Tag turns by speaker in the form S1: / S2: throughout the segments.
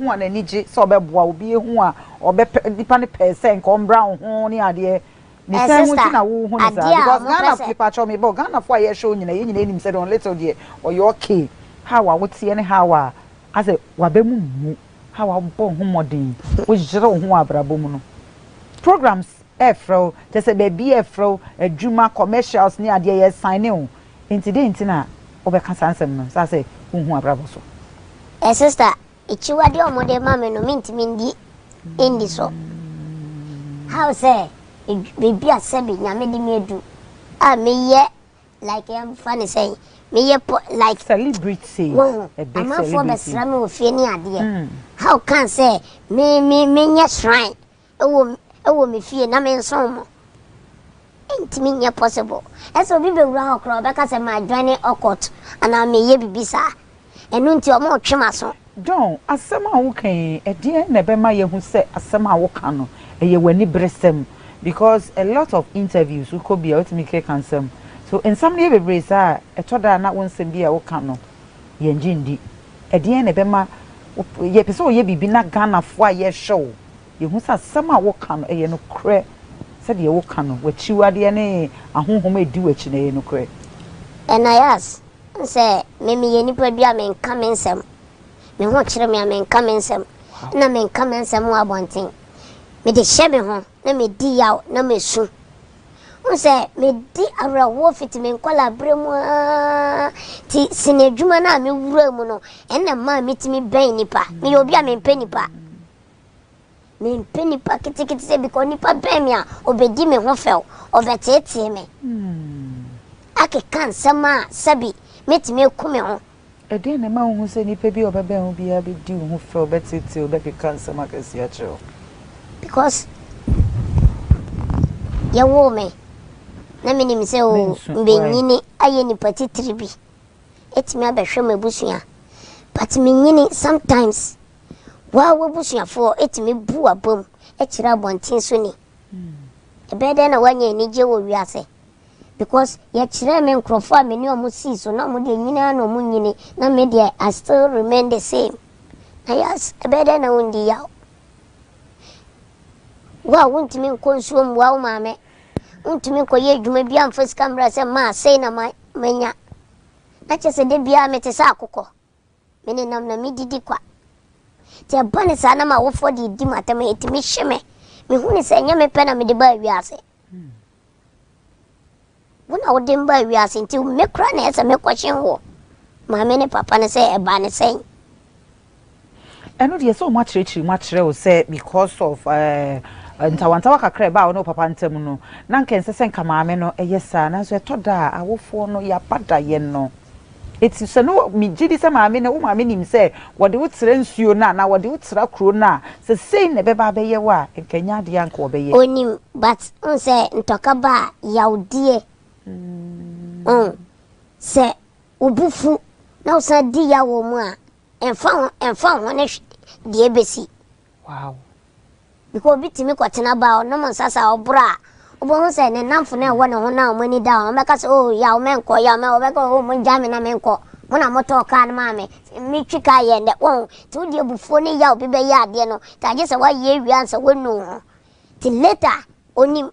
S1: one and niji so be boa obi hu a obe nipa ne percent ko brown ho ni ade ni say hu ti na wo hu ni sa because Ghana flipper cho me but Ghana for ye show nyina ye nyina enim say don little there or you okay how a wo tie ne how a ase wa be mu how a bo hu modern wo jire hu abrabo mu no programs efro te say be efro adwuma commercials ni ade ye sign o incident na obe ka sansem no sa say hu abrabo so
S2: sister ichiwade omode mame no mintimi ndi so how say baby asebi nyame di medu meye like I'm funny saying meye like
S1: celebrity
S2: a big celebrity for besrame ofie ni ade how can say me nya shrine ewo me fie na me nso mo intimi nya possible eso bi be wura okro be ka say my journey okot ana meye bibisa enu nti o mo twemaso
S1: don asema wo kan e na be ma ye hu se asema wo kan no ye wani bresem because a lot of interviews we could be out me can some so in some near be say e to da na won sem bia wo kan no ye njindi e na be ma ye pese o ye bibi na Ghana fo a ye show ye hu se asema wo kan no ye no kre se de wo kan no wachiwade ne ahonhom edi wachi na ye no kre
S2: Nayas say me ye nipa bia me nka me nsem me ho kire me nka me nsem na me nka me nsem wa bonten me de shebe ho na me di yaw na me su say me di awra wo fit me nkola bremu ti sinedwuma na me wura mu no ena ma metimi ben nipa me obi a me mpenipa kitikiti se because nipa ben me a obedi me ho fel obetete me ake kan sama sabi metimi ekume ho
S1: ede na ma hu se nipa bi obebe hu bia be di hu fel betete obeke kan sama kasi a chiro
S2: because ya wo me na me nim se o mbenyini aye ni patitiri bi etimi abehwe mabusua but me nyini sometimes wa wabusua for etimi bu abom e kira bontin so ni ebede na wanya ni je wo wiase because ya kira me nkrofo a me ni omo si so na mo de nyina na omo nyini na me de I still remain the same Nayas ebede na undi ya wa wuntimi nkonsuo mwa wo maame wuntimi koye adwuma bia amfas camera se ma sei na manya na chese de bia mete sa akokɔ mene nam na mididi kwa te bane sa na ma wo fo di matama etimi hyeme me huni se nya me pe na me de ba wiase wona wo de ba wiase nti me kra na ese me kwahyen wo maame ne papa ne se e ba ne sen
S1: eno de so much o say because of ntawantawa kakra ba no papa ntem no na nkense sen kamaame no eyesa na so etoda awofo no ya pada ye no eti se no mi gidi se maame ne wo maame nim se wode wotire nsuo na wode wotira kro na se sei ne beba be ye wa nkanya de anka obeye
S2: onim but unse ntoka ba yaudie se ubufu na usa di ya wo mu a emfa ho ne de ebesi
S1: wow
S2: because bitimi kwatena ba no mo sasa obra obo ho se ne namfo na wo ne ho na o mani da o meka se oh ya o menko ya me o beka o mo jame na menko mo na moto ka na ma me mi twika ye ne won ti odi ebufuo ne ya obi be ya ade no ta je se wa ye wi ansa wonu ho ti later onim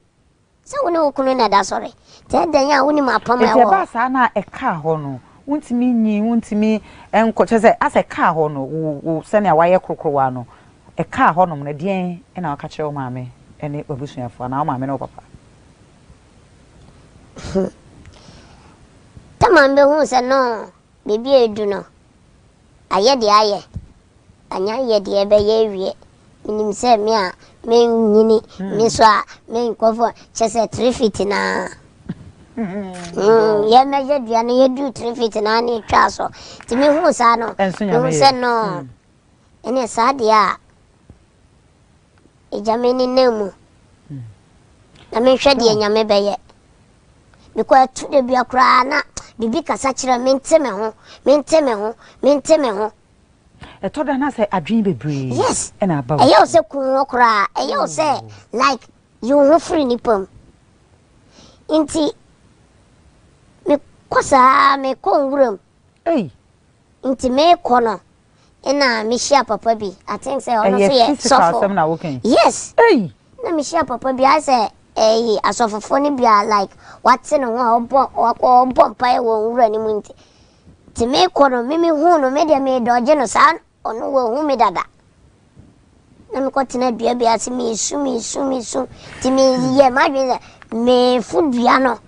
S2: se woni okunu na da sorry te dan ya woni ma pam ya wo
S1: e ba sa na e ka ho no wuntimi nyi wuntimi enko chese ase ka ho no wo se ne wa ye krokrowa no e ka ho no na dien e na aka kire o maame ene babusuafo na o maame na o papa
S2: tamambe hu se no bebi edu no aye de aye anya ye de ebe ye wie minim se me a me nyini me so a me nkofo chese 3 feet na ye meje dua no ye du 3 feet na ni twa so ti me hu sa no hu se no ene sa de a ejameni nemu na me hwe de nyame beye because to de bia kra na bibi kasa kire menteme ho
S1: e to da na say adwin bebre
S2: yes
S1: e na ba
S2: e yo se kun kra e yo se like you no free ni pam inti me kosa me konwuram
S1: ei
S2: inti me kono na me share papa bi I think say ono so ye sofo yes
S1: hey
S2: na me share papa bi I say asofofo ni bia like what's no one obon pa e won wura ni mu nti ti me kono me hu no me de me doje no sa ono wo hu me dada na me ko tina dua bia se me su ti me ye ma dwe me fu dua no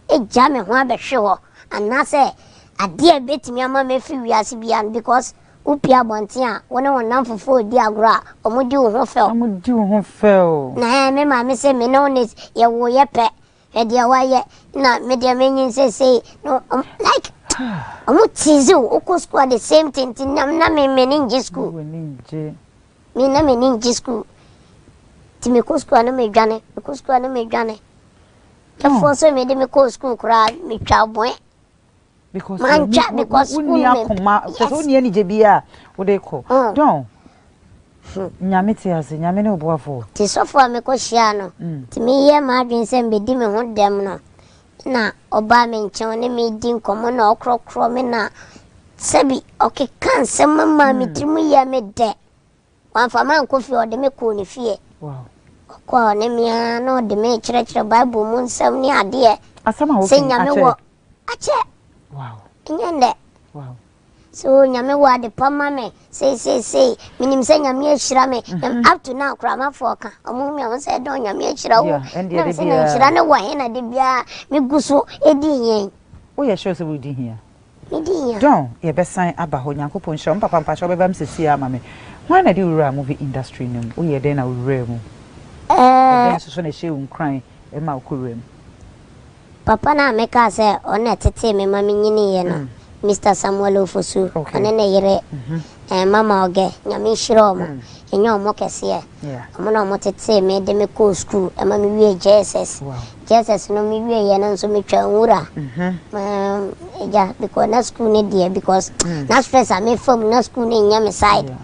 S2: e ja me ho abehwe ho ana se ade betimi ama me fi wiase bia because upia bontia wona wonam fofo di agora omudi wo ho fel na me ma me se me no ne ye wo ye pe e dia wa ye na me dia me nyin say no like omuti o school the same thing na me ninja school me na me ninja school ti me ko school na me dwane ka for so me de me ko school kura me twa boy
S1: because school me because oni ani je bia wo de ko don nyame ti ase nyame ne oboafo
S2: ti sofo me ko hia no ti me ye ma adwen se me di me ho dem no na oba me nchen ne me di nkomo na okrokro me na sebi okay kan se mama me trimu ya me de wan fa man ko fi o de me ko ni fie
S1: wow
S2: ko ne me no de me kire bible mu nsam ni ade
S1: asama wo
S2: se nyame wo ache
S1: wow
S2: nyende
S1: wow
S2: so nyame wa de pama me say minim se nyame ahira me up to now krama foka omu me won say don nyame ahira wo na se na ahira ne wa he na de bia me guso edi yen
S1: wo ye sure se wo di hia
S2: me di hia
S1: don ye be san aba ho nyankopon hye papa mpa hye beba msesi ama me why na di wura movie industry nim wo ye den na wura mu den so na hye unkran e ma okura mu
S2: papa na meka se ona tete me ma me nyini ye no Mr. Samuel Ofosu anene yire mama oge nyame hiro mo enyo mo kese mo na mo tete me de me ko school e ma me wie JSS no me wie ye na nso me twa nwura eja because na school ne there because na stress am from na school ne nya me side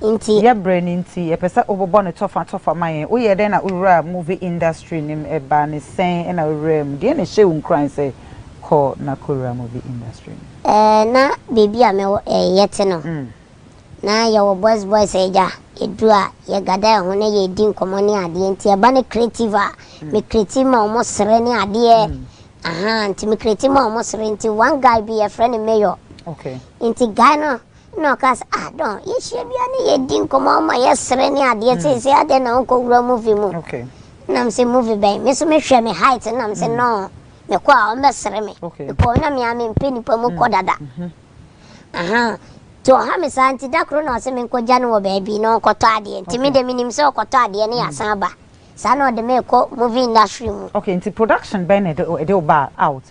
S2: inti
S1: ya brain inti e pesa obobo ne tofa man o ye den na ura movie industry nim e ba ne sen e na ura mu de na hye unkran say ko na Korea movie industry
S2: na baby a me yete no na ya wo boys eja edua ye gada ho na ye di nkomo ne ade nti e ba ne creative me creative ma omo sere ne ade nti me creative ma omo sere nti one guy be a friend mayor
S1: okay
S2: nti guy no cause don ye she bia ne ye di nkomo ma ye sere ne ade se ade na nko wura movie mu
S1: okay
S2: na me movie by me so me hwe me height na me no me kwa o mesere me ko na me ame mpeni pa mu kodada to ha me santi dakro na se me koja no wo baabi no koto ade nti me de minim se koto ade ne asan ba sa na o de me ko movie industry mu
S1: okay nti production ben e de ba out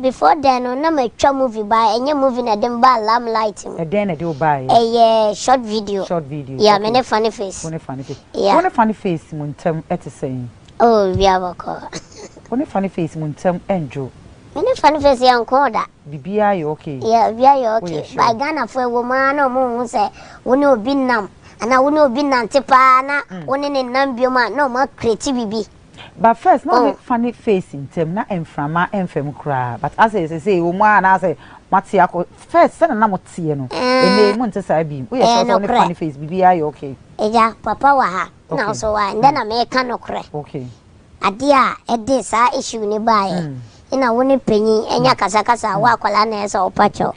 S2: before then na me twa movie ba enye movie na dem ba lamlight mu
S1: den e de ba
S2: short video yeah me ne funny face
S1: one funny face mu ntem ete saying
S2: oh we have a call
S1: one funny face mu ntem enjo
S2: me funny face yan koda
S1: bibia you okay
S2: yeah bibia you okay by Ghana for woman no mo hu say woni obi nam ana woni obi nante pa na woni ne nam bioma no ma create bibi
S1: but first no funny face ntem na emframa emfem kra but as I say wo ma na say matia ko first say na mo tie no ene mo nte say bi wo ye so ne funny face bibia you okay
S2: eja papa wa ha na so wa ndana me ka no kre
S1: okay
S2: adia e de sa issue ne bae ina woni panyi enya kasa wa akwala na esa opacho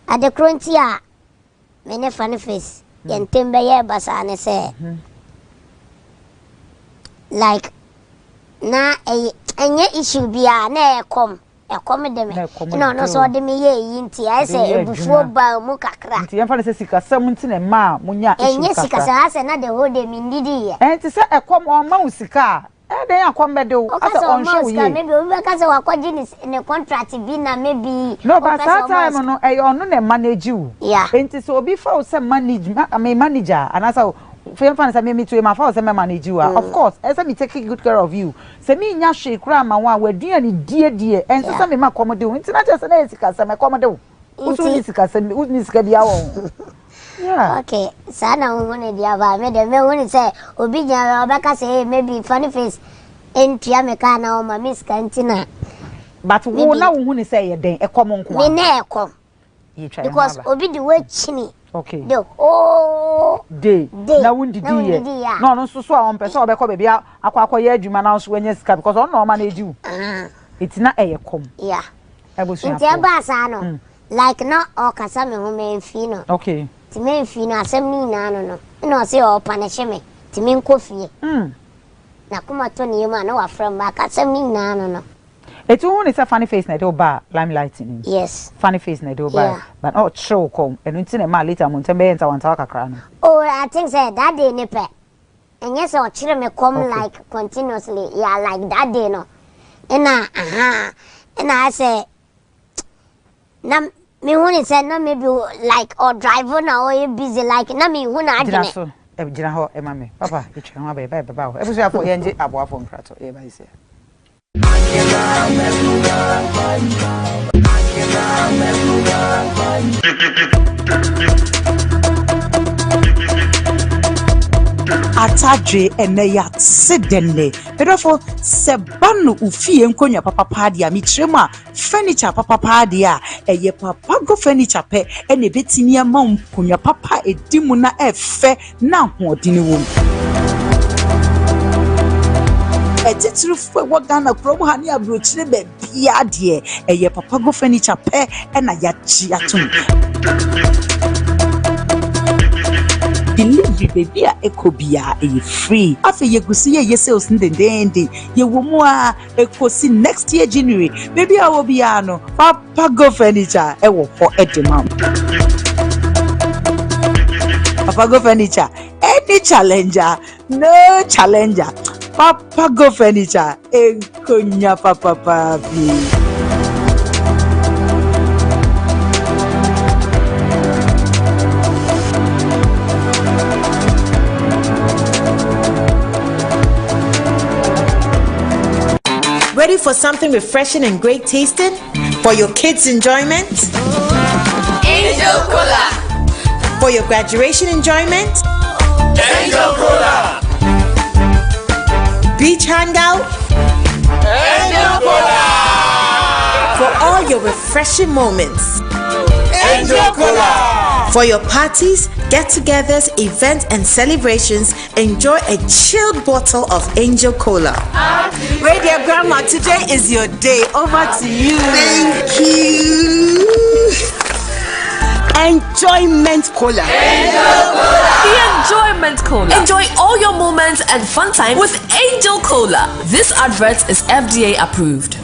S2: ade kronti a me ne funny face ye ntembe ye basa ne se like na enye issue bia na ekom de me no so de me ye yinti ai se ebufuo ba mu kakra
S1: nti yemfa ne se sikasam nti ne ma munya issue
S2: enye sikasa ase na de hode mi ndidi ye
S1: enti se ekom o ma usika den akwambede o ase on show ye
S2: maybe we ka se wakwaji ne contract bi na maybe
S1: no but that time no ono ne manage you enti so obi fa o se manager anasa for fans say me to my father say me manage you of course say me take good care of you say me nya hwe kra ma wa waduani die and say me ma komode o nti na just na esika say me komode o usu ni sika say ni sika dia wo yeah
S2: okay sana woni dia ba me de me woni say obi nya obeka say maybe funny face entia me ka na o ma miska ntina
S1: but wo na wo hu ni say ye den ekom nko
S2: me na ekom because obi the way chini.
S1: Okay.
S2: The whole
S1: day. Na wundi di. No so on person obekọ baby akwa ye adwuma na so wenye sika because on no man edu. It's not a come.
S2: Yeah. Nti aba sa no. Like no o kasa me ho me mfi no.
S1: Okay.
S2: Ti me mfi no asem ni na no. No say o punish me. Ti me nko fie. Na kuma to ni ma na wa from back asem ni na no.
S1: It's only a funny face na do ba limelight ni.
S2: Yes.
S1: Funny face na do ba. But oh show come and unti na ma later mo tembe enta wan ta kakra no.
S2: Oh, I think say that day ne pe. And yes o chire me come like continuously. Yeah, like that day no. And I say na me who say na maybe like or driver na or busy like na me who na adwene.
S1: So e gina ho e ma me. Papa, e twa ho ba ba ho. E busu afọ ye nje abo afọ nkrato e ba ise.
S3: Atadwe eneya sedenne bedofo sebanu ufie nkonya papa paade a mitrema furniture papa paade a eye papa go furniture pe ene betimi ama nkonya papa edimu na efe na hoodini wo etitru fo wogana promo hani abrochire be bia de eye papa go furniture pe ena ya chi atum delivery baby a ekobia e free afa yegusi ye sales ndendende ye womu a ekosi next year January baby a wo bia no papa go furniture e wo ho edemam papa go furniture any challenger no challenger papa go furniture enkonya papa papi.
S4: Ready for something refreshing and great tasting for your kids' enjoyment?
S5: Angel Cola.
S4: For your graduation enjoyment?
S5: Angel Cola.
S4: Beach hangout?
S5: Angel Cola.
S4: For all your refreshing moments?
S5: Angel Cola.
S4: For your parties, get-togethers, events, and celebrations, enjoy a chilled bottle of Angel Cola.
S3: Radio Grandma, today is your day. Over to you.
S4: Thank you.
S3: Enjoyment Cola.
S5: Angel Cola.
S6: The Enjoyment Cola. Enjoy all your moments and fun time with Angel Cola. This advert is FDA approved.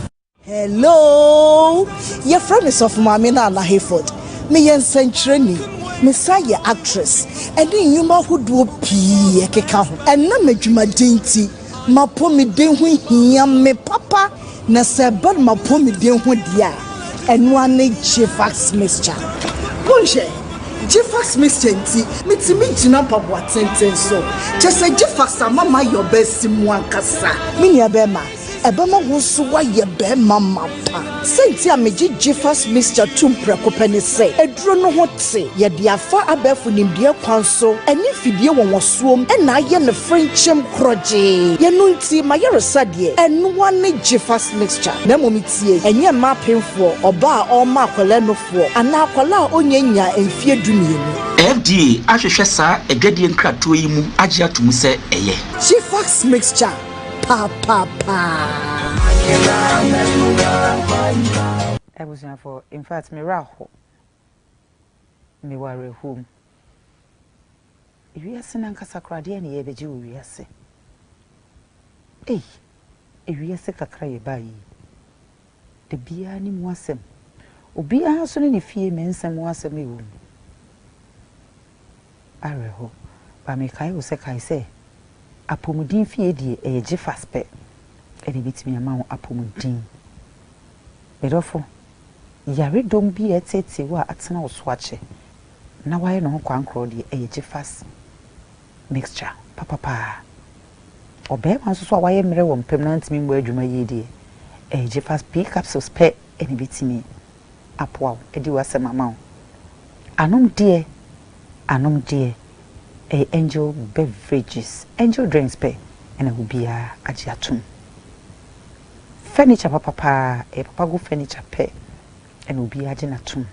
S7: Hello. Your friend is of Mamina and Hayford. Me yen century. Messiah actress. And then you ma who do pee keka ho. And na medwuma dinti. Ma po me den ho hia me papa. Na se bad ma po me den ho dia. Eno ane Jifax mixture. Bonje. Jifax mixture nti mitimi gina pabo atenten so. Just say Jifax mama your best mu ankasa. Me nia be ma. Ebema wo so wa ye be mama pa. Senti a meji Jifax mixture tumpreko pani say. Eduro no ho te ye de afa abefu nimde kwan so. Eni fidie won wosoom e na ye ne frinchem kroje. Ye no nti ma ye resade. Eno wane Jifax mixture. Na momitie enye ma penfo oba a o ma akwala no fo. Ana akwala onyanya emfie dumienu.
S8: FDA ahwehwe sa egade nkrato yi mu agye atum se eye.
S7: Jifax mixture. Pa.
S1: I was for in fact me raho. Me ware home. If you are sending Casacridia and ye be Jew, we are say. Eh, if you are sick a cry by the beer any wasem. Obi a so any fear men some was a me room. Areho, but me kai was a say. Apomudin fie die e Jifax pe e de bitimi ama wo apomudin bedofo yare dom bi etete wa atena wo so ache na waye no kwankro die e Jifax mixture papa obe man so waye mre wo mpem na ntimi mbo adwuma ye die e Jifax p capsules pe e de bitimi apoa e di wasema ma wo anom die Angel beverages, Angel drinks pe, and it will be a ajiatum. Furniture papa, a papa go furniture pe, and will be a jinatum.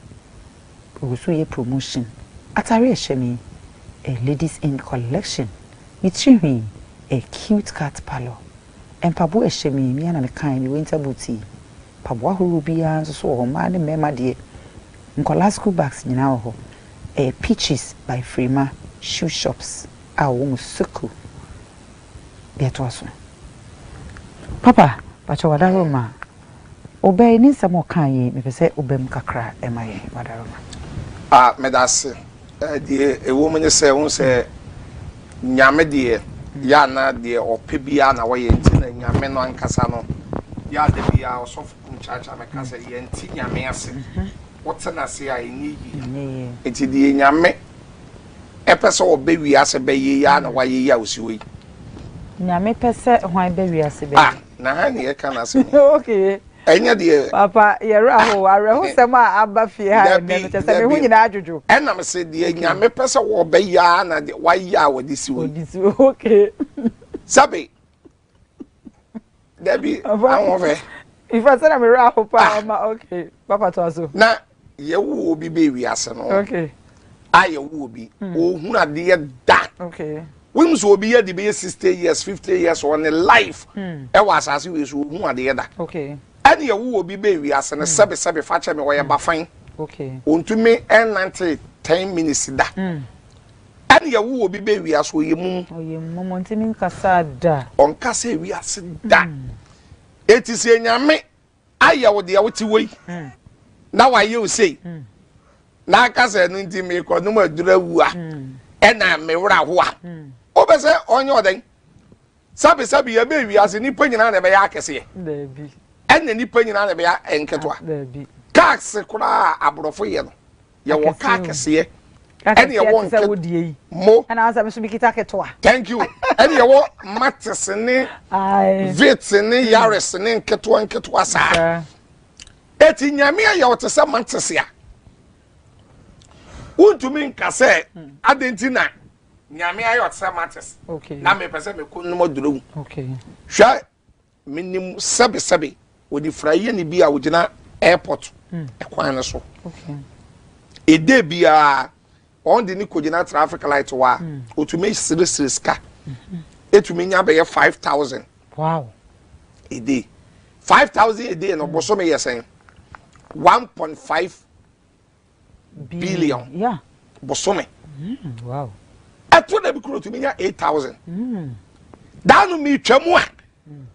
S1: ogusu ye promotion atare ehye a ladies in collection mitri a cute cat parlor empabo ehye me na me kan me winter booty pabo ahoro bia nso so ho ma ne mema de nkola school bags nyina ho a peaches by Frima shoe shops a wo musuku beto aso papa pacho wadaroma obey ni samo kan yi me pese obem kakra emaye wadaroma
S9: medase die ewo menye se won se nyame de ya na de opebia na wo ye nti na nyame no ankasa no ya de bia osofu kumchacha mekasa ye nti nyame ase wotena se ya ni yi enti de nyame epese obe wi ase be ye ya na wa ye ya osiwe
S1: nyame pese hwan be wi ase be
S9: na ha ne ye kana se
S1: okay
S9: enya de
S1: papa yera ho areho sema abafi ha ne no se me hu nyina adwojo
S9: ena me se de nyame pese wo be ya na de wa ya wo de siwe
S1: okay
S9: sabe Debbie awon
S1: if I said I'm a papa okay papa to aso
S9: na ye wo obi be wi ase no
S1: okay
S9: aye wo obi o hu na de da
S1: okay
S9: we so obi ye de be 60 years 50 years on a life e was asase we so hu ade da
S1: okay
S9: ani ye wo obi be wi ase ne sebe fa che me wo ye ba fan
S1: okay
S9: ontumi en 10 minutes da ani ye wo obi be wi ase oye
S1: mum ntimi nkasa da
S9: on kasa wi ase da eti se nyame aye wo de wo ti wei na wa ye o sei na kasa no ntimi ko no madura wu a ena me wura ho a obese onye oden sabi ye be wi ase ni panyina na be ya akese
S1: dabi
S9: ena ni panyina na be ya enketwa
S1: dabi
S9: kax kura abrofo ye no ye wo ka akese ena ye wo nke mo
S1: ena asa me so bikita ketwa
S9: thank you ena ye wo matis ni vit ni yaris ni nketwa sa eti nyame ya wo tese matis ya untumi nkase adentina nyame ayo tse matters
S1: okay
S9: na me pese me kunu moduru
S1: okay
S9: hwa minim sebe odi fraye ni bia wogina airport ekwan ne so
S1: okay
S9: ede bia on the ni kogina traffic light wa otumi serious ka etumi nya be 5000
S1: wow
S9: ede 5000 ede no boso me yesen 1.5 billion
S1: yeah
S9: bosome
S1: wow
S9: ato na bi kuro to menya 8000 danu mi twam a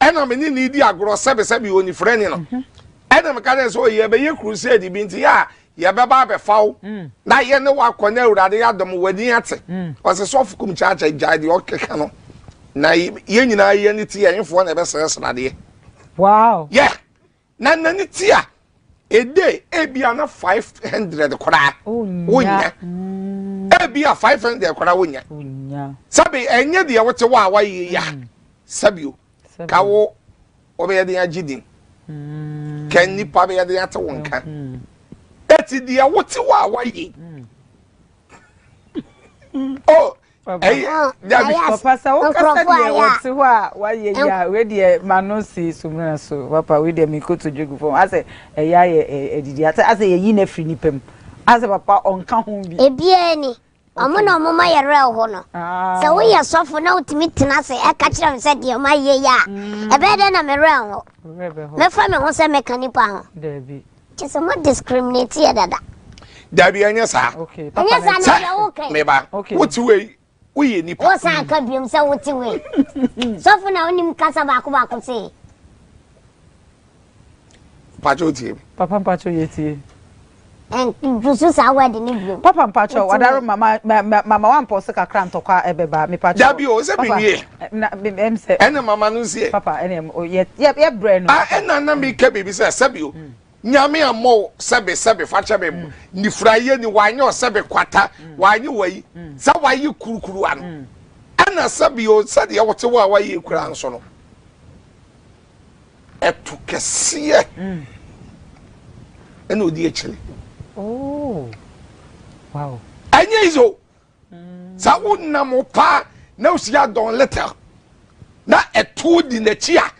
S9: ena me ni di agro sebe oni friend no ena me ka so ye be ye crusade bi nti ya ye be ba be faw na ye ne wa kona urade ya dom wani ate o se so fukum chacha jade o keka no na ye nyina ye ni ti ye info na be srade
S1: wow
S9: yeah na ni ti a ede ebia na 500 kora wonya ebia 500 kora wonya sabi enye de wote wa ye ya sabio kawo obe de agidin kan ni pa be de ate wonka eti de wote wa ye oh
S1: papa sa o kasa de wote wa ye ya we de manosi sumna so papa we de mi koto jogu fom ase eya ye edidi ase ye yi na firi nipam ase papa onka ho bi
S2: ebia ni omo na omo ma yere ho no se we ye sofo na utimi tena se e ka kire se de ma ye ya ebe de na me re ho me fa me ho se mechanic ho
S1: debi
S2: ti se mo discriminate ya dada
S9: dabi anya sa
S1: okay
S2: papa anya sa na okay
S9: me ba wuti we uye nipa
S2: o sa ka biom se wuti we sofo na onim kasa ba ko se
S9: pacho tie
S1: papa pacho yetie
S2: en dusu sa wadi ni biom
S1: papa pacho wadaro mama wan pose kakra ntokwa ebeba me pacho
S9: dabi o se biwie
S1: na em se
S9: ena mama no sie
S1: papa ena ye brain no
S9: ena na me ka bibi se sabio nyame amo sebe facha be ni fraye ni wanyo sebe kwata wanyo wayi sa wayi kurukuru ano ana sabio sade wote wa wayi kura nso no etu kese ena odi echele
S1: oh wow
S9: anya izo sa wonna mo pa na usia don letter na etu di na chia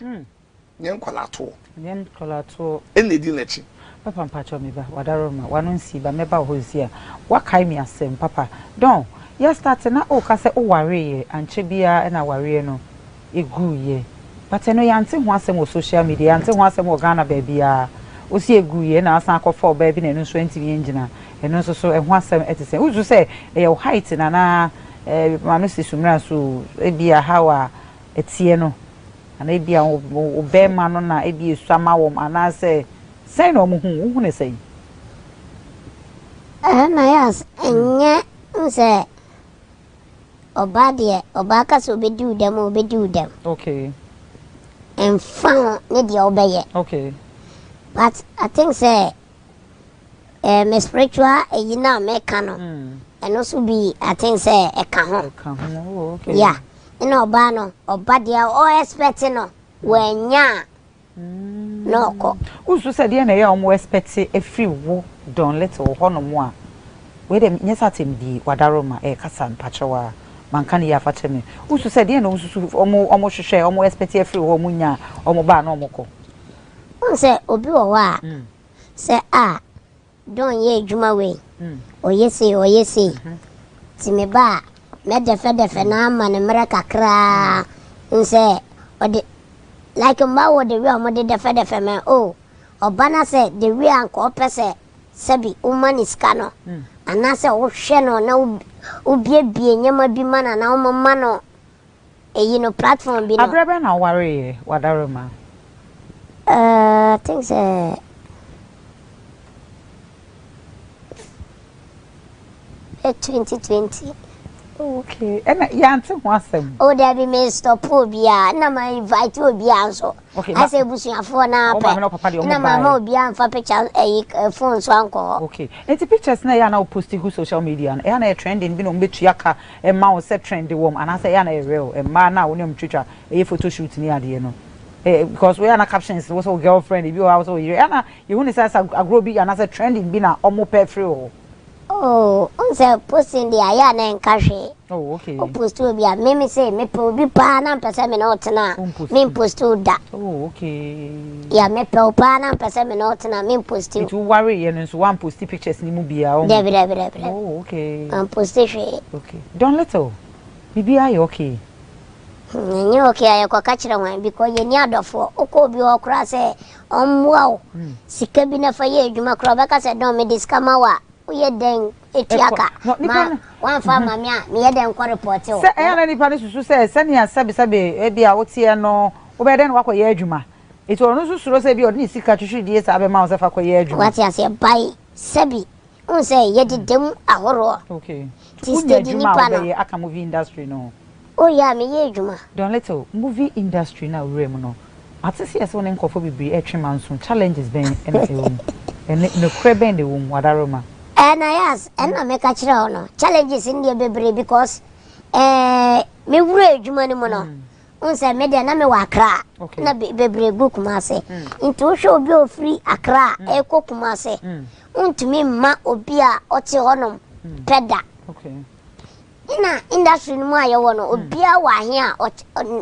S9: nyen kwalato
S1: yen kolato
S9: ene di na chi
S1: papa mpacho me ba wadaroma wanu nsi ba meba hozia wakai me asem papa don ya start na o ka se o ware anche bia na ware no eguye but no ya nte ho asem o social media nte ho asem o Ghana ba bia o si eguye na asan akofo ba bi na no so ntimi engina eno so so ho asem etese uzu se e your height na manu si sumra so e bia hawa etie no ana e bia o be ma no na e bia suama wo ana se say no mu hu ne say
S2: Nayas enye nse obade obaka so be do them.
S1: Okay.
S2: And fan ne dia obeye.
S1: Okay.
S2: But I think say me spiritual yina me kano. And also be I think say e ka ho.
S1: Oh, okay.
S2: Yeah. Ina oba no obade o expect no wenya. No ko.
S1: Usu said ye na ye omo expect e free wo don little hono mo a. We dem nyesa tem di wadaroma e kasa mpachewa manka ne ya fache me. Usu said ye na usu omo hwehwe omo expect e free wo munya omo ba na omo ko.
S2: Say obi wo wa. Say don ye adwuma we. Oyese. Ti me ba me defe na ma ne mra kakra. Nse ode like mbawo de we amode defe me obana say the we anko pese sebi woman is kano anase wo hwe no na obiebie nyama bi mana na wo mama no platform bi no
S1: abrebe na ware wadaroma
S2: things 2020.
S1: Okay. And yanti wasem.
S2: Oh, there be me stop obia. Na ma invite obia so.
S1: Okay.
S2: I say busuafo na pe. Na mama obia mfa picture phone so anko.
S1: Okay. Enti pictures na ya na post ku social media. E na trending bi no mbetu aka e ma wo se trend wo and I say ya na real. E ma na wo nem twitwa e photo shoot ni ade no. Because we are na captions was our girlfriend bi o also you na you hu say agro bi and I say trending bi na omo pe free o.
S2: Oh, on say posting the aya na enkaje.
S1: Oh, okay.
S2: O post to bia me say me pe obi pa na pese me na otena. Me post to da.
S1: Oh, okay.
S2: Yeah, me pe pa na pese me na otena me post to.
S1: It worry you so one post pictures ni mu bia o.
S2: Debe.
S1: Oh, okay.
S2: Post she.
S1: Okay. Don't little. Bibi are you okay?
S2: Nyi okay ayo kwa kachira wan because ye ni adofo okọ bi okra say omwa o. Sika bi na fa ye adwuma kra ba ka say don me diskama wa. Uye den etiaka ma wan fa mami a me ye den ko report o
S1: se e na nipa ne susu se se ne sabe e bia wotie no wo be den wakọ ye adwuma eto no susuro se bia odini sika twhwe die sa be ma wo se fa kọ ye adwuma
S2: wati ase bai sabi un se ye didem ahoro
S1: okay
S2: ti steady nipa no
S1: ye aka movie industry no
S2: oh yeah me ye adwuma
S1: don little movie industry na rem no atese ese won nkofo bibiri e twema nso challenges ben ene no kreben de wo wadaroma
S2: Nayas, and I make a chiro challenges in the baby because me wure jumani mono. Unse me de na me wakra. Na bebre gu kumase. Into show bi free akra e ko kumase. Untumi ma obi a oti honom peda.
S1: Okay.
S2: Ina industry no aye wono obi a wa he a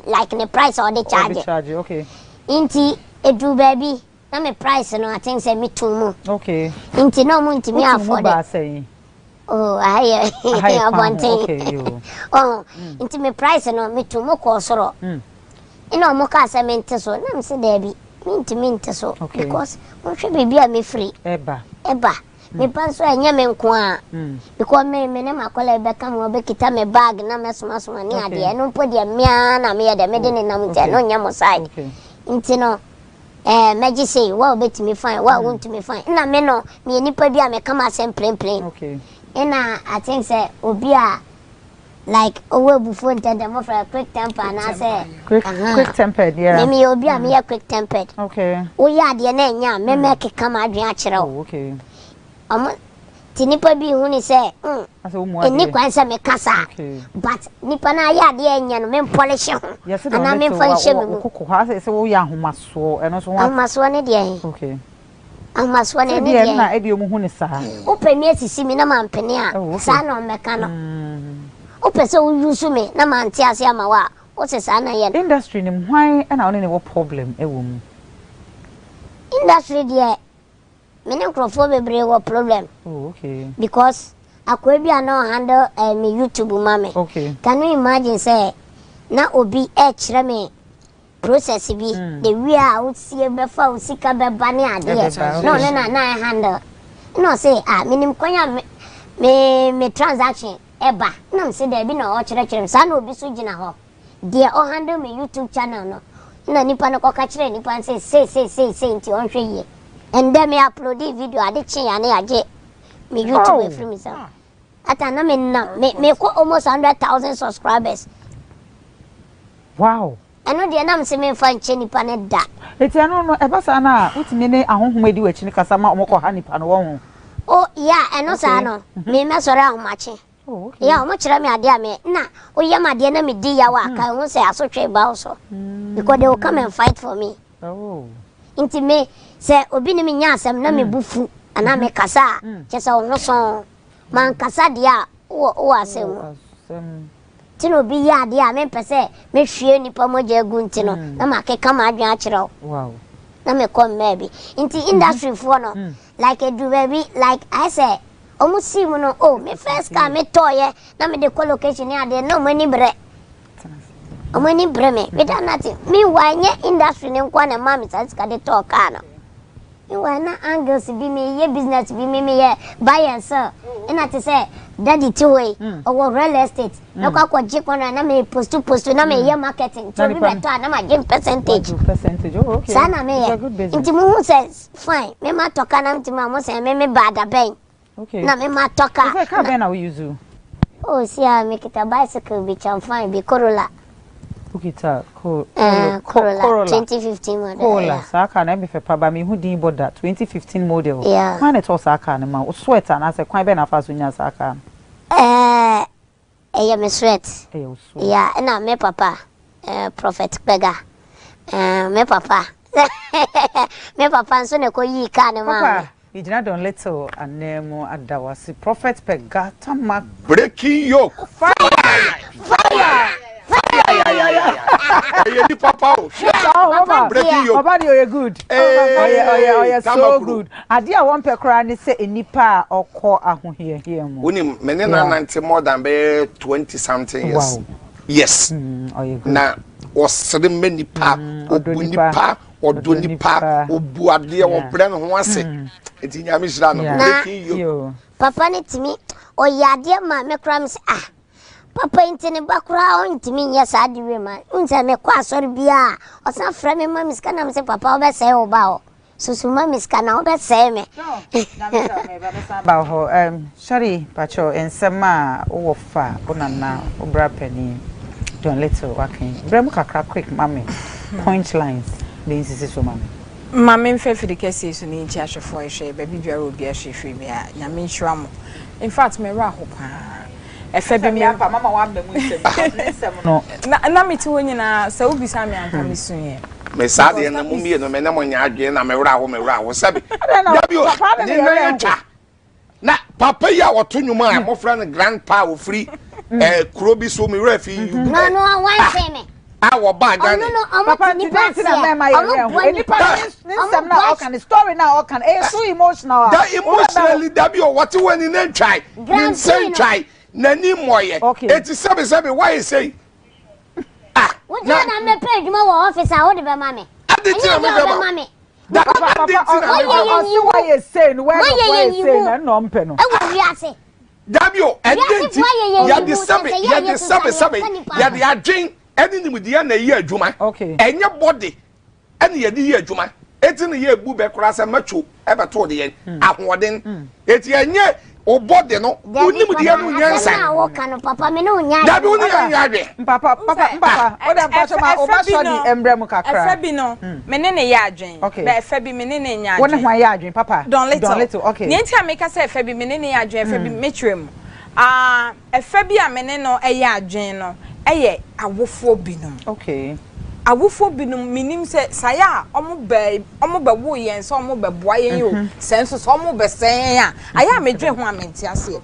S2: like the price or the charge.
S1: Okay.
S2: Inti edu baby. Na me price no I think say me too.
S1: Okay.
S2: Inti no mo inti me afford. Oh, I
S1: okay, you.
S2: Oh, inti me price no me too mo ko soro. Ina mo ka say me nte so na me say there be me nte so because mo hwe baby a me free.
S1: Eba.
S2: Me panso anya me nko a. Because me na makola be ka mo be kita me bag na me soma ni ade. No po de mia na me de me de nam nte no nya mo side. Inti no Meji say, well, bet me fine, well, want to me fine. Na me no, me nipa bi a me come as plain.
S1: Okay.
S2: And I think say obia like owe before enter them for a quick temper and I say
S1: quick tempered, yeah.
S2: Me obia me quick tempered.
S1: Okay.
S2: Oh yeah, the nya me make come adwen akere
S1: o. Okay.
S2: Tinipa bi hu ni say ni kwan say me kasa but nipa na ya de enya no me polish ho ana me fan hye me
S1: kokko ha say wo ya ahomaso eno so
S2: ahomaso ne de
S1: okay
S2: ahomaso ne de
S1: na e de mu hu ni sa
S2: o premier sisi mi na mampene a sa na o meka no o pese o yusu me na manti ase ama wa o se sa na ye
S1: industry ni hwan e na one ne wo problem e wo mu
S2: industry de Many microphone be bring problem.
S1: Oh, okay.
S2: Because I could be no handle me YouTube mama.
S1: Okay.
S2: Can you imagine say na obi me process be the we are out see before sika be bani ade. No na handle. No say minim kwanya me transaction eba. Na say there be no chere sa na obi so gina ho. There o handle me YouTube channel no. Na nipa no koka chere nipa say nti on hwe ye. And then me upload the video ade chen ya na age me YouTube free me say. Atana me ko almost 100,000 subscribers.
S1: Wow.
S2: I know the name say me fan cheni pane da.
S1: Eti ano no e basa na utimi ne ahonhom edi wachi ne kasa ma omoko ha nipa no wo.
S2: Oh yeah, I know sa no. Me sore ahomache. Oh okay. Yeah, omo kire me ade a me na oyam ade na me di ya wa ka hu say asotwe ba so. Because they will come and fight for me.
S1: Oh.
S2: Inti me say obi ne me nya asem na me bufu ana me kasa. Chese wo so man kasa dia wo asem. Tino bi ya dia me pese me hwie nipa moja gunti no na makeka ma adwan a kire.
S1: Wow.
S2: Na me come maybe into industry for no like a do baby like I say almost see no oh me first car me toye na me de collocation ya de no money bre o money bre me we da nothing me wanye industry ne kwa na mama tsaka de talk ana me wana angles bi me ye business bi me ye buy and sell and I say daddy two-way or real estate na kwa jikona na me post na me ye marketing to be better na ma give percentage
S1: oh okay
S2: sana me nti mu says fine me ma toka na nti ma mo say me bada ben
S1: okay
S2: na me ma toka
S1: so ka ben na we use
S2: oh see me kita bicycle be cham fine be Corolla
S1: okay ta
S2: Corolla 2015 model
S1: Corolla saka na me fe pa ba me hu din border 2015 model
S2: yeah
S1: kwan to saka na ma sweater na say kwan ben na fa so nya saka
S2: me sweat yeah na me papa prophet Pega me papa me papa so ne ko yi ka ne ma
S1: papa ijina don little anemo adawasi prophet Pega tama
S9: breaking yoke fire you papa breaking yoke
S1: papa you good oh yeah so good adia won pe kra ni say enipa okọ ahohie mu
S9: woni mene na 90 more than 20 something years. Wow. Yes na osere menipa obunipa odonipa obuade won pre no ho ase enti nyame hira no breaking yoke
S2: papa ne timi oyade ma me kra me papa intene bakura on timi nya sa de we ma unta me kwa sori bia o san fra me ma miska na me se papa obe se o ba o susu ma miska na obe se me
S1: na me ba sa ba ho sorry pacho ensema wo fa onana obra pani don little wakin brem kakra quick mami point lines the insist so mami
S10: mami mfe fi de kese so ni nchi ahwefo ehwe ba bi dwara obi ahwe fi mi a nyame nhwira mo in fact me ra ho pa efe bi mi ampa mama wa mba mu nsem no na meti wonyi na sa obi sa mi anka mi sunye
S9: me sa de na mu mie no me na mo nya adwe na me wura wo sabi dabi o ni na yetwa na papa ya woto nwuma a mo fra no grandpa wo free kuro bi so me wura fi you
S2: no one say me
S9: wo ba gan
S1: papa ni party na me ma ye ni party nsem na all can story na all can so emotional
S9: that emotionally dabi o wote wani na ntwai nsem twai nani moye eti sebe why you say
S2: what you na me pay djuma wo office a wo de be mame
S9: aditi na me be mame that
S1: why you say no why you say na no mpe no
S2: e wo wi ase
S9: dabio edenti ya de sebe ya de adwen eni ni mudi ya na yi adwuma enye body eni ya de yi adwuma eti ne ye ebu be kora se macho e be to de ye ahoden eti enye o body no unim de no nyansa
S2: na wo kan papa me no nya
S9: dabi uni nya de
S1: papa o da bacho ma o ba so di embrem kakra
S10: efe bi no me ne ne ya adwen be efe bi me ne ne nya adwen
S1: wona hwan ya adwen papa
S10: don little
S1: okay
S10: ni ntia me ka say efe bi me ne ne ya adwen efe bi metwem efe bi a me ne no e ya adwen no eye awofo bi no
S1: okay
S10: awufo binum minim se saya omo be wo yen so omo be boa yen yo senso so omo be sen a aya medwe ho amenti ase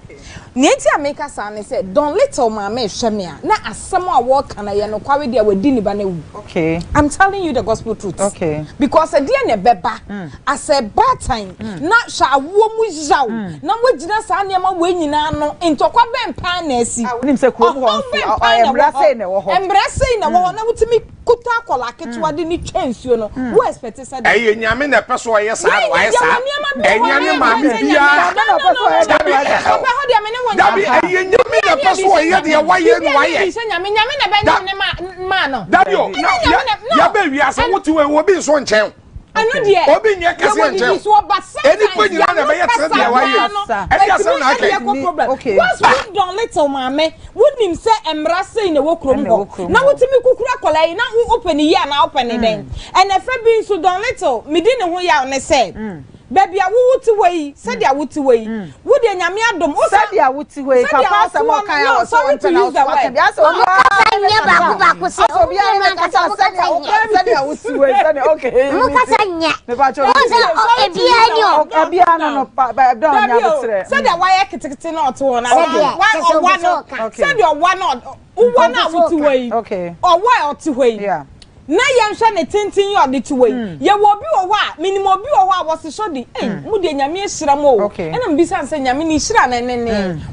S10: nienti ameka sa ne se don little mama ehweme a na asem a wo kana ye no kwawe dia wadi ni ba na wu.
S1: Okay,
S10: I'm telling you the gospel truth.
S1: Okay,
S10: because dia ne beba as a bad time na sha wo mu jaw na wo gina sa ne ma wo nyina no ntokwa ben pan na asi
S1: wonim se ko ho embrace na wo ho
S10: na wutimi kuta kola ketwa de ni twensuo no wo expect say
S9: eh nyame na peso ye sa wa ye sa nyame ma me bia dabi eh nyame na peso ye de wa ye no wa ye
S10: nyame na be nyame ma no
S9: dabi o ya be wi asa wotu we wo bi so nchen
S10: anu de
S9: obi nye kase nchen eni ko nyina na be ye tse de wa ye e ya sa na ke
S10: okay once we don little mame wonim say embrace na wo krom go na wotimi kukura kola yi na open yi na open den and efe bi so don little me di ne ho ya ne say baby a wuti wey said ya wuti wey wo de nyame adom o
S1: said ya wuti wey papa sa mo kan ya so
S10: sorry to use that word
S2: ya so nya ba ku se
S1: so bia na kasa said ya wuti wey said okay
S2: mo kasa nya
S1: me ba cho
S2: e bia nyo
S1: e bia na no pa don nya betre
S10: said ya why kitikiti na oto na why o wa no said ya wa no o wa na wuti wey
S1: okay
S10: o wa oto wey
S1: yeah
S10: na yɛnhwɛ ne tintin yɛ ɔde to wei yɛ wo bi wɔ hɔ a minimum obi wɔ hɔ a wɔse hwɛ de mu de nyame ahyira mo o ɛna mbisa sɛ nyame ne hyira na ne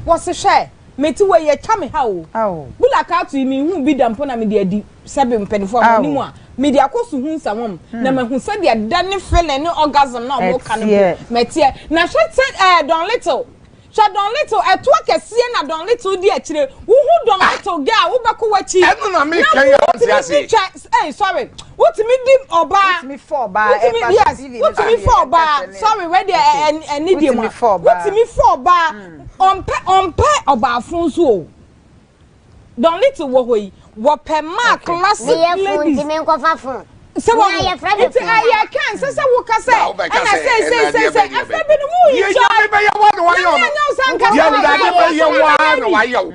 S10: wɔse hwɛ meti wei yɛ twa me ha o bula ka to mi hu bi dampo na me de adi sɛbe mpanifo a ni mu a me de akoso hu nsawom na ma hu sɛ de da ne feeling ne orgasm na mo ka ne metie na hwɛ don little Don little a to kese na don little di akire wo hu don little girl wo beko wachi
S9: eno na me kan ya antiase
S10: sorry what me di oba
S1: what me for ba
S10: yes what me for ba sorry where the need you what me for ba on oba afunso o don little wo hoyi wo pe mark classic ladies
S2: me ko fa fun
S10: se wo ya kan se wo ka se and I say after no mu you
S9: ya be ya wa no wa yo ya da de be ya wa no wa yo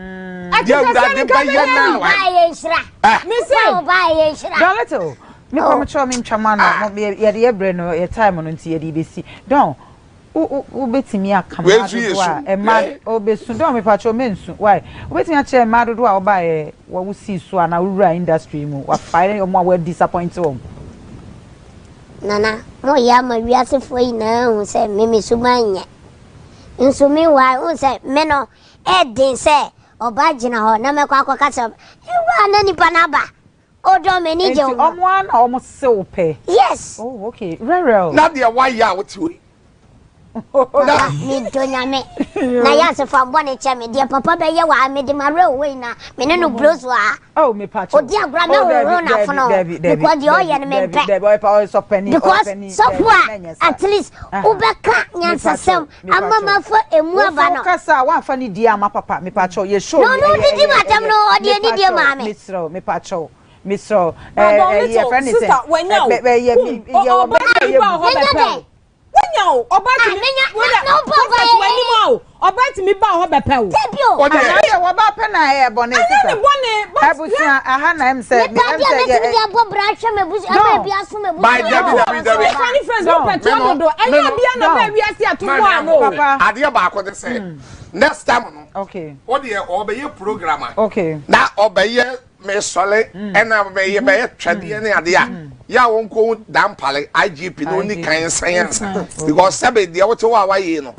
S9: ya da de be ya na wa
S10: me say
S2: ba ye shira
S1: don little me come cho me ntwama no mo ye de ebre no ye time no nti ye de besi don o betimi akama do a e ma o besu don me pa cho me nsu why o betimi a che ma do a o ba ye wo wusi so na wura industry mu wa fire o mo wa disappoint o
S2: nana mo ya ma wiase foi na hu se me sumanya nso me wa hu se me no e din se oba gina ho na me kwa akwa se e wa na nipa na ba o do me ni je o
S1: mo an o mo se o pe
S2: yes
S1: oh okay rero
S9: na de wa ya what we
S2: mi donya me na ya se fa mbone che me de papa be ye wa me de mare we na me ne no bros wa
S1: oh me pa cho
S2: o dia gra me wo na fono because the oye ne me pe
S1: de boy pa so penny
S2: because so far at least ubeka nyansasem amama fa emu aba no
S1: kasa wa fa ni dia ma papa me pa cho ye show
S2: no di matam no o de ni dia ma me
S1: misro me pa cho misro ye friend is
S10: be ye Wenyo oba ti mi
S2: no papa
S10: anymore oba ti mi ba ho bepe o
S1: o de ye wo ba pe na e bone sister abusia aha na em say
S2: me em say ye bo branch me busi ama bia so me busi
S9: by David
S10: funny friends no petrol do anya bia na ba wi ase atomo ano
S1: papa
S9: ade ba ko de say next time no
S1: okay
S9: o de obeye programmer
S1: okay
S9: na obeye me sole ena me be twade ne ade a ya won ko dampale IGP no ni kan science because sabe de what wa ye no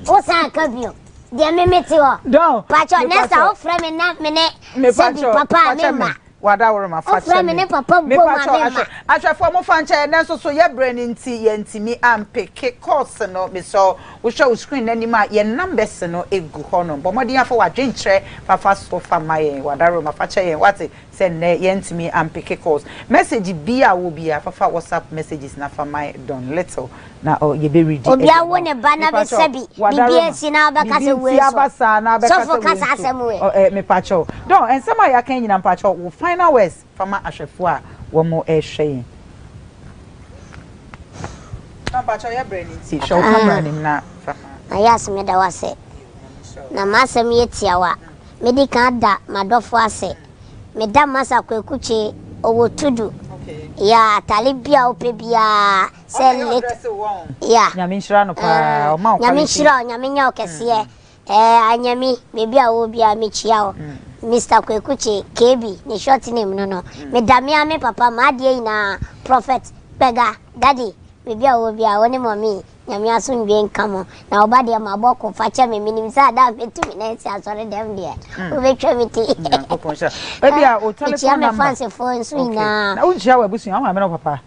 S2: o sa kabio de me meti o
S1: don
S2: pacho nesta o frame na me ne papa me ma
S1: wada woro ma fa
S2: frame ne papa bo ma me ma
S1: atwafo mo fa nche na so ye brain nti ye ntimi ampeke course no me so wo show screen na nima ye numbers no egu ho no bo modin afọ wa dwenkyere fa so fa maye wada woro ma fa che ye wate se ne ye ntimi ampeke course message bi a wo bi a fa WhatsApp messages na fa my don little na ye be read
S2: obi a wo ne ba na be sabi bibia si na ba ka se we so fo ka sa asem we
S1: me pa cho don ensema ya kan nyina pa cho wo final words fama ahwefo a wo mo ehwe na pa cho ya brain nti show camera nim na fama
S2: ayas me da wase na masem ye tiawa me di kan da madofo ase me da masa kwekuche owo tudu ya talibia opebia select ya
S1: nyamenshira no pa o ma o
S2: nyamenshira nyamenya okese anyami bebia wo bia mechia o Mr. Kwekuchi KB ni short name no me damia me papa ma die na prophet pega daddy bebia wo bia woni mommy nyame asundwe nkamo na obade ma boko facha me minim sa da betumi na esi asore dem de o betwa miti
S1: bebia o telephone number
S2: fancy phone so ina
S1: na unjia wa busu ama me no papa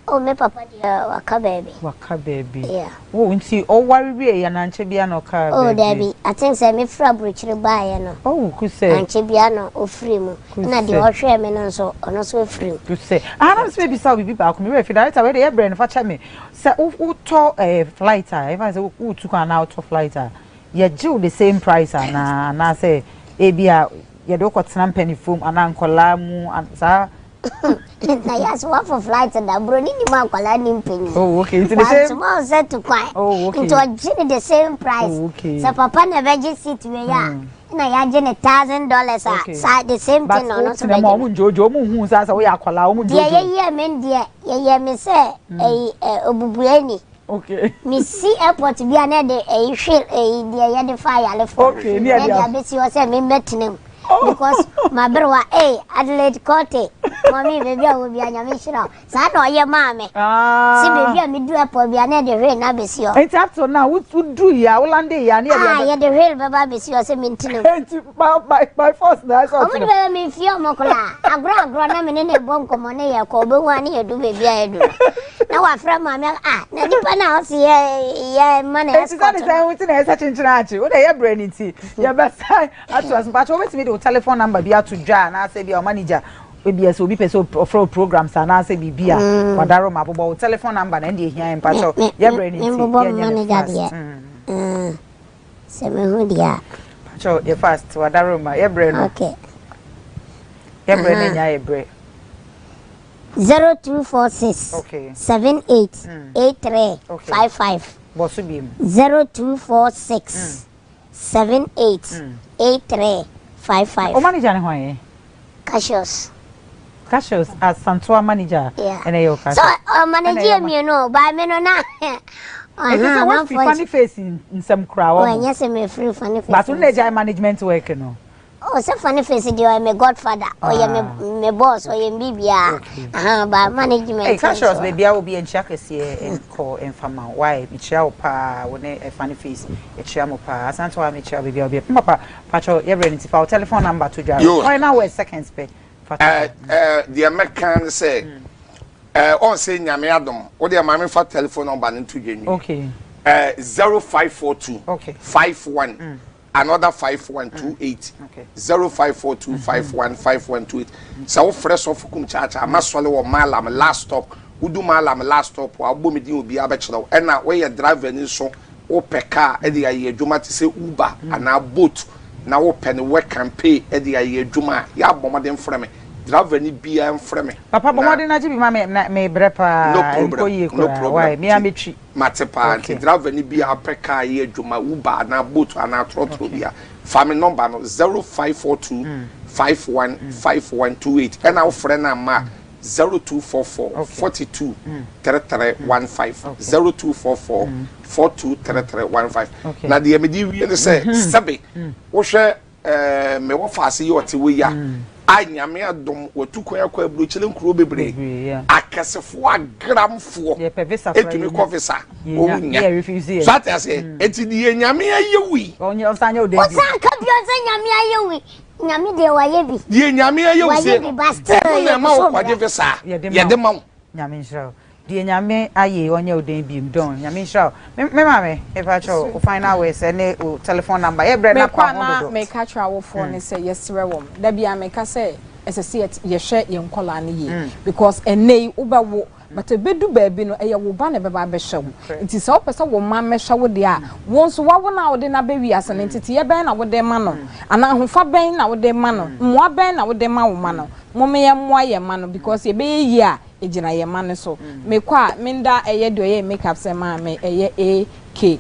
S2: oh me papa dia waka baby yeah
S1: wo nti o wari ya na nche bia no ka baby
S2: oh baby I think say me fra brochire bae no
S1: oh ku say
S2: nche bia no o free mu na de o hwe me no so ono so free
S1: ku say na me be sa bibi ba ko me refi that we dey brain fa cha me say u to flight if I say u tu kan out of flight ye jiu the same price na say e bia ye do ko tena penny foam ana nkola mu sa
S2: Nayas one for flight and abroad ni ma kwala ni mpenyi.
S1: Oh okay. It's the same.
S2: Small set to kwai.
S1: Oh okay.
S2: Into the same price.
S1: Oh, okay.
S2: So papa na veji seat we ya. Na ya je $1,000 side the same thing no so.
S1: But mo jojo mo hu sa we akwala mo jojo.
S2: Ye men dia ye me say obubueni.
S1: Okay.
S2: Me see airport bi na de hwel dia ye de fire le for.
S1: Okay, near dia.
S2: Be si o say me metinem. Because my brother Adelaide Cote mommy baby I will be anyamishira sa no ye mama si baby me do apo bia na de hwe na besi o
S1: it's up to now we do ya ulande ya na
S2: ye de hwe baba besi o se mentino
S1: by force na so
S2: o me be me fio mokola agro na me ne bonko mo ne ye ko be wani ye do baby I do na wa fra mama na dipa na o se ye man escort
S1: it's say wetin na esa chinchina achi o de ye brain it ye be sai atwas but o wetimi de telephone number bia to dra na say bia manager EBS obi person for programs and say bibia wadaro mabobo telephone number na ndie hia empa so ye brain it
S2: manager se me hu dia
S1: so ye fast wadaro ma ye brain
S2: okay
S1: ye brain nya ye brain
S2: 0246
S1: okay
S2: 78 83 55
S1: bosu bim
S2: 0246 78 83 55
S1: o manager ne hwan Cassius as Santua manager and ayo Cassius
S2: so manager me no ba me no na
S1: one funny face in some crowd
S2: oh yes me free funny face
S1: but unleja management work no
S2: oh so funny face dey my godfather or ya me boss or ya bibia ba management
S1: hey Cassius baby I will be in chakese and call and farmer why me chia pa woni a funny face e chia mo pa Santua me chia baby obi papa pacho every for telephone number to jar right now we seconds pay
S9: the American say on say nyame adom wo de ma me fa telephone number into genu
S1: okay
S9: 0542
S1: okay
S9: 51 another 5128
S1: okay
S9: 0542 51 5128 so fresh of kum chacha amasole wo malam last stop udu malam last stop wa bo medin obi abechiro e na we driver ni so wo peka e de aye adwuma ti say Uber ana boat na wo pen work campaign e de aye adwuma ya bomodem frame driver ni bia mfreme
S1: papa bomodem na jibi ma me brepa
S9: no problem
S1: why me ametri
S9: matepa anti driver ni bia peka aye adwuma Uber na boat ana trotro bia family number no 0542 51 5128 and our friend na ma 0244 42 3315 0244 42 3315 na de medi wi ne say sabe wo hwe me wo faase yo te we ya anyame adom wotukon akwa abrochile nkuro bebre akasefo agramfo etumi kofisa owunya so atase eti die nyame ayewi
S1: onye osanya ode
S2: o san ka bi o san nyame ayewi nyame de waye bi
S9: die nyame ayewi se na ma wo kwaje visa ye de ma
S1: nyame nshira die nyame aye onye ode bi mdon nyame nshira me mame if I show final way say ne telephone number ye bre na kwa hodo
S10: me ka tra wo phone ne say yesre wom da bia me ka say esese ye hwe ye nkola ne ye because enei ubawo but ebedu baabi no eye wo ba na beba be hwe nti se opese wo ma me hwe wo de a won so wa wo na wo de na be wi ase ne ntiti ye ben na wo de ma no ana ahofa ben na wo de ma no mmoa ben na wo de ma wo ma no mo me ye mmoa ye ma no because ye be yi a ejina ye ma ne so me kwa minda eye do ye makeup se ma me eye AK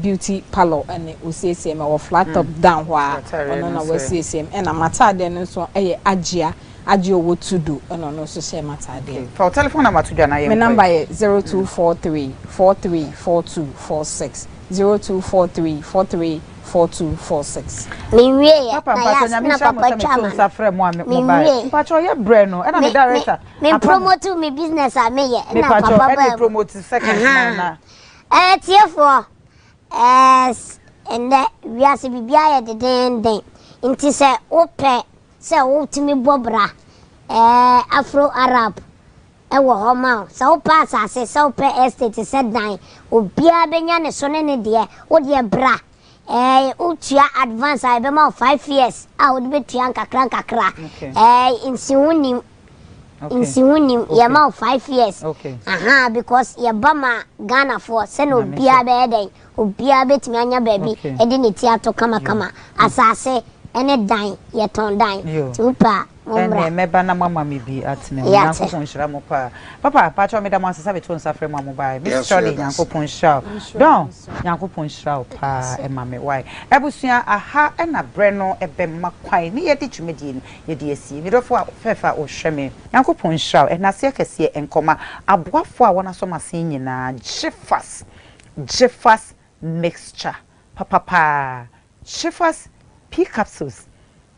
S10: beauty parlor and osesem or flat top down wa ono na wasesem and amata de no so eye agia agye owo tudu no no so share matter there.
S1: For telephone number to Jana
S10: my number is 0243 434246 0243434246.
S2: Papa me promote me business me
S1: promote second na
S2: therefore and that we are se bibia de den inti se ope se wotimi bobra Afro Arab ewo homa se o pass ase se o pe estate se dan obia benya ne so ne de wo de bra utia advance I be ma 5 years a wo be tua kakra insiwunim ya ma 5 years because ya bama Ghana for se no obia be den obia betimi anya baby e de ne ti ato kama asase ene dan ye ton dan tupa
S1: ene meba na mama mi bi atene nyankopon hira mo pa papa pa cho me da mo asesa be to nsa frɛ mo mobile Miss Shirley nyankopon hira don nyankopon hira pa e ma me why ebusua aha e na bre no ebe makwan ne ye di twumedie no ye di asi mi dofo fefa o hwɛ me nyankopon hira e na se kese enkoma aboafo a wona so masen nyina Jeffas mixture papa Jeffas pea capsules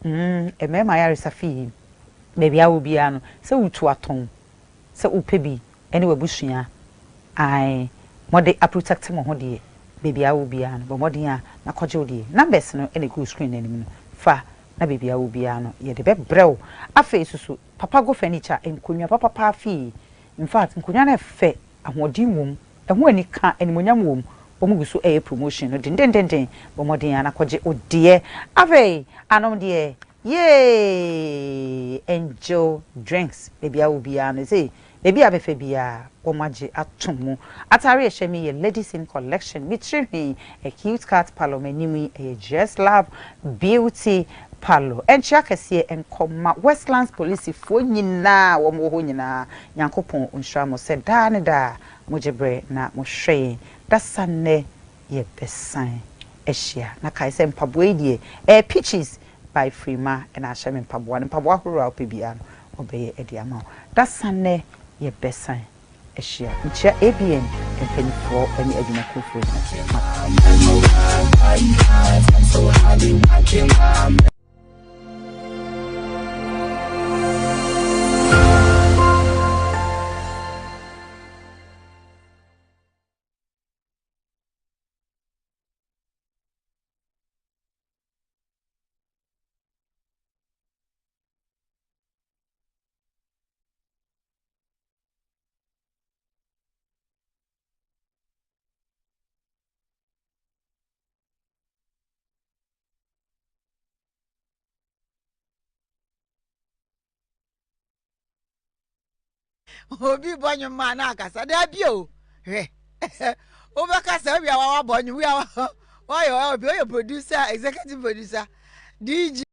S1: emema ya resafi maybe I will be ano se wutu aton se upebi anyway busua ai mode a protect mo ho de baby I will be ano but mode ya na kwaje odi numbers no ene go screen anim no fa na baby I will be ano ye de be brew afa susu papa go furniture enkonwa papa fi in fact enkonwa na fe ahodin wom eho ani ka animonyam wom omugusu promotion no den bomodin ana kwaje odie ave anom de ye enjoy drinks baby I will be an say baby abefe bia omaje atomu atare ehemi ye ladies in collection mitri a cute cat palo menimi a just love beauty palo enchia kese enkoma Westlands police fo nyina wo mo ho nyina yankopon onhwa mo se da ne da mojebre na mo hwe dasane ye besan ehia na kai se mpaboa die peaches by Freema and Asham mpaboa and mpaboa horo opebia obeye ediama dasane ye besan ehia nchia ABN empenfo ani adwuma kofo
S11: Obi bonyo man akasa da bio he obakasa obi awa bonyo we awa why you producer executive producer DJ